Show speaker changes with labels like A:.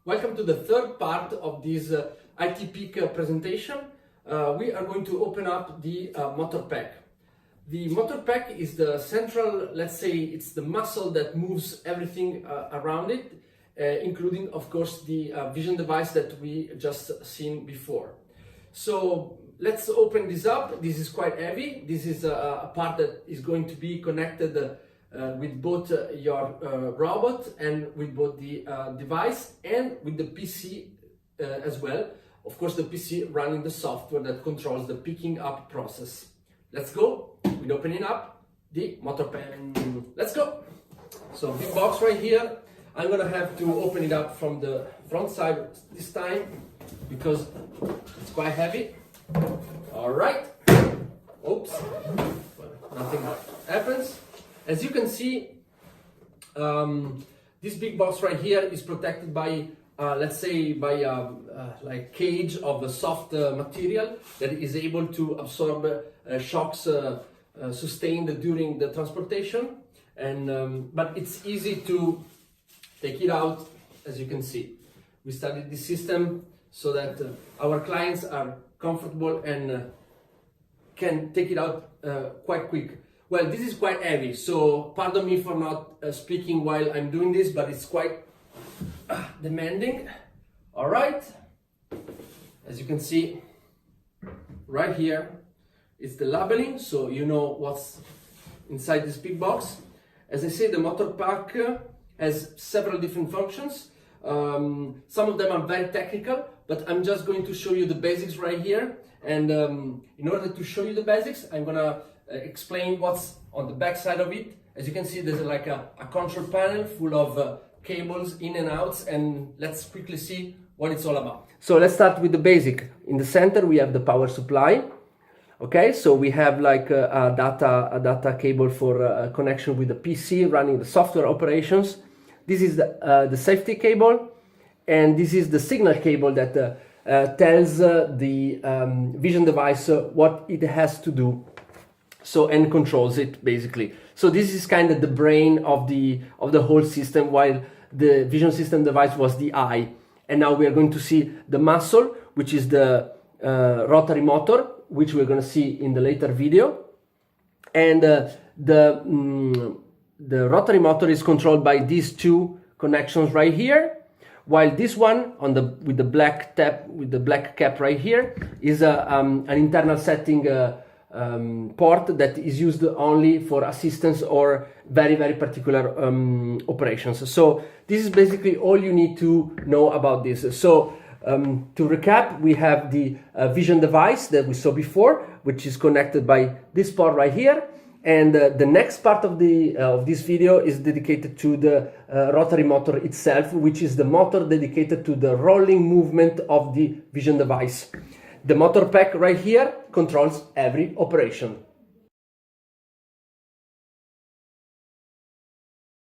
A: Welcome to the third part of this EyeT Pick presentation. We are going to open up the motor pack. The motor pack is the central, let's say, it's the muscle that moves everything around it, including, of course, the vision device that we just seen before. So let's open this up. This is quite heavy. This is a part that is going to be connected with both your robot and with both the device and with the PC as well. Of course, the PC running the software that controls the picking up process. Let's go with opening up the motor pack. Let's go. So big box right here. I'm gonna have to open it up from the front side this time because it's quite heavy. All right. Oops. Nothing happens. As you can see, this big box right here is protected by, let's say, by like cage of a soft material that is able to absorb shocks sustained during the transportation. And but it's easy to take it out, as you can see. We studied this system so that our clients are comfortable and can take it out quite quick. Well, this is quite heavy, so pardon me for not speaking while I'm doing this, but it's quite demanding. All right, as you can see, right here, it's the labeling, so you know what's inside this big box. As I say, the motor pack has several different functions. Some of them are very technical, but I'm just going to show you the basics right here. And in order to show you the basics, I'm gonna explain what's on the back side of it. As you can see, there's like a control panel full of cables in and outs, and let's quickly see what it's all about. So let's start with the basic. In the center we have the power supply. Okay, so we have like a data cable for connection with the PC running the software operations. This is the safety cable, and this is the signal cable that tells the vision device what it has to do. So, and controls it basically. So this is kind of the brain of the whole system, while the vision system device was the eye. And now we are going to see the muscle, which is the rotary motor, which we're going to see in the later video. And the rotary motor is controlled by these two connections right here, while this one on with the black cap right here is an internal setting port that is used only for assistance or very particular operations. So this is basically all you need to know about this. So to recap, we have the vision device that we saw before, which is connected by this port right here. And the next part of this video is dedicated to the rotary motor itself, which is the motor dedicated to the rolling movement of the vision device. The motor pack right here controls every operation.